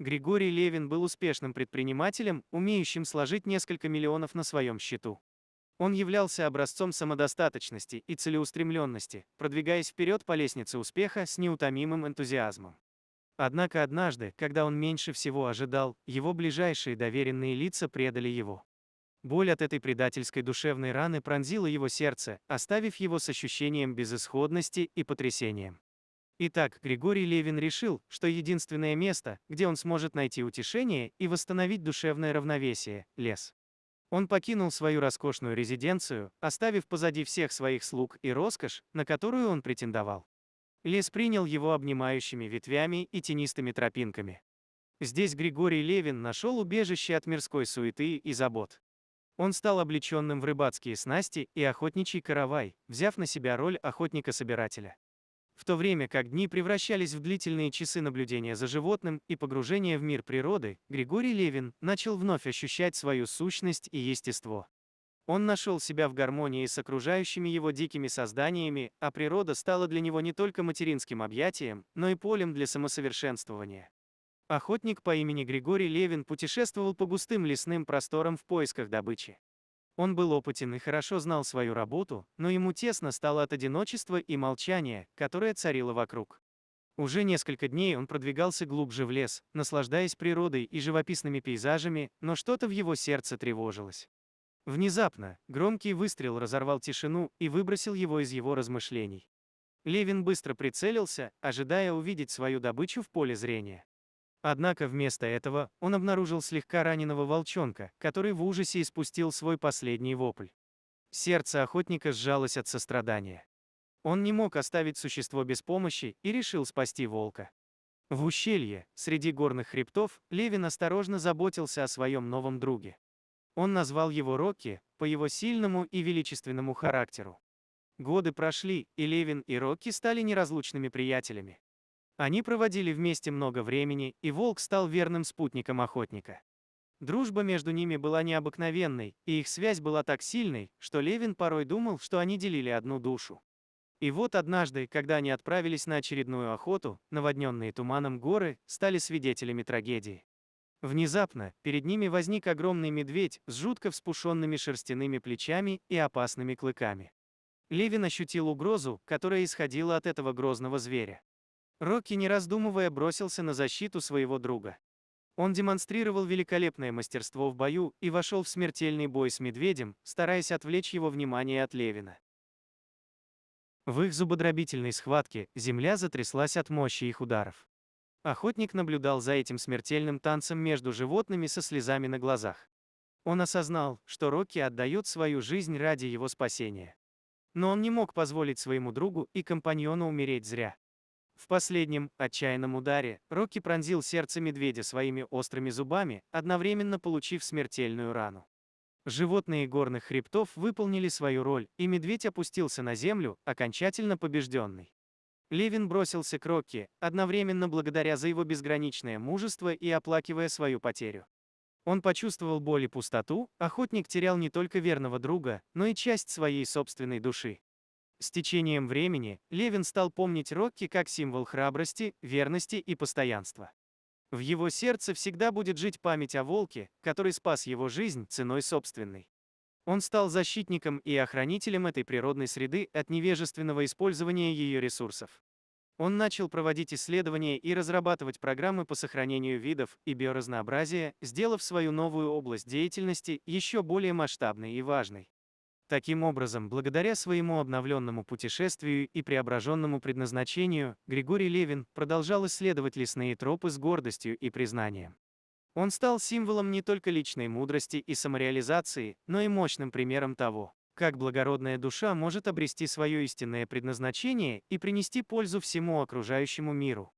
Григорий Левин был успешным предпринимателем, умеющим сложить несколько миллионов на своем счету. Он являлся образцом самодостаточности и целеустремленности, продвигаясь вперед по лестнице успеха с неутомимым энтузиазмом. Однако однажды, когда он меньше всего ожидал, его ближайшие доверенные лица предали его. Боль от этой предательской душевной раны пронзила его сердце, оставив его с ощущением безысходности и потрясением. Итак, Григорий Левин решил, что единственное место, где он сможет найти утешение и восстановить душевное равновесие – лес. Он покинул свою роскошную резиденцию, оставив позади всех своих слуг и роскошь, на которую он претендовал. Лес принял его обнимающими ветвями и тенистыми тропинками. Здесь Григорий Левин нашел убежище от мирской суеты и забот. Он стал облеченным в рыбацкие снасти и охотничий каравай, взяв на себя роль охотника-собирателя. В то время как дни превращались в длительные часы наблюдения за животным и погружения в мир природы, Григорий Левин начал вновь ощущать свою сущность и естество. Он нашел себя в гармонии с окружающими его дикими созданиями, а природа стала для него не только материнским объятием, но и полем для самосовершенствования. Охотник по имени Григорий Левин путешествовал по густым лесным просторам в поисках добычи. Он был опытен и хорошо знал свою работу, но ему тесно стало от одиночества и молчания, которое царило вокруг. Уже несколько дней он продвигался глубже в лес, наслаждаясь природой и живописными пейзажами, но что-то в его сердце тревожилось. Внезапно, громкий выстрел разорвал тишину и выбросил его из его размышлений. Левин быстро прицелился, ожидая увидеть свою добычу в поле зрения. Однако вместо этого он обнаружил слегка раненого волчонка, который в ужасе испустил свой последний вопль. Сердце охотника сжалось от сострадания. Он не мог оставить существо без помощи и решил спасти волка. В ущелье, среди горных хребтов, Левин осторожно заботился о своем новом друге. Он назвал его Рокки, по его сильному и величественному характеру. Годы прошли, и Левин и Рокки стали неразлучными приятелями. Они проводили вместе много времени, и волк стал верным спутником охотника. Дружба между ними была необыкновенной, и их связь была так сильной, что Левин порой думал, что они делили одну душу. И вот однажды, когда они отправились на очередную охоту, наводненные туманом горы стали свидетелями трагедии. Внезапно перед ними возник огромный медведь с жутко вспушенными шерстяными плечами и опасными клыками. Левин ощутил угрозу, которая исходила от этого грозного зверя. Рокки, не раздумывая, бросился на защиту своего друга. Он демонстрировал великолепное мастерство в бою и вошел в смертельный бой с медведем, стараясь отвлечь его внимание от Левина. В их зубодробительной схватке земля затряслась от мощи их ударов. Охотник наблюдал за этим смертельным танцем между животными со слезами на глазах. Он осознал, что Рокки отдает свою жизнь ради его спасения. Но он не мог позволить своему другу и компаньону умереть зря. В последнем, отчаянном ударе, Рокки пронзил сердце медведя своими острыми зубами, одновременно получив смертельную рану. Животные горных хребтов выполнили свою роль, и медведь опустился на землю, окончательно побежденный. Левин бросился к Рокки, одновременно благодаря за его безграничное мужество и оплакивая свою потерю. Он почувствовал боль и пустоту, охотник терял не только верного друга, но и часть своей собственной души. С течением времени Левин стал помнить Рокки как символ храбрости, верности и постоянства. В его сердце всегда будет жить память о волке, который спас его жизнь ценой собственной. Он стал защитником и охранителем этой природной среды от невежественного использования ее ресурсов. Он начал проводить исследования и разрабатывать программы по сохранению видов и биоразнообразия, сделав свою новую область деятельности еще более масштабной и важной. Таким образом, благодаря своему обновленному путешествию и преображенному предназначению, Григорий Левин продолжал исследовать лесные тропы с гордостью и признанием. Он стал символом не только личной мудрости и самореализации, но и мощным примером того, как благородная душа может обрести свое истинное предназначение и принести пользу всему окружающему миру.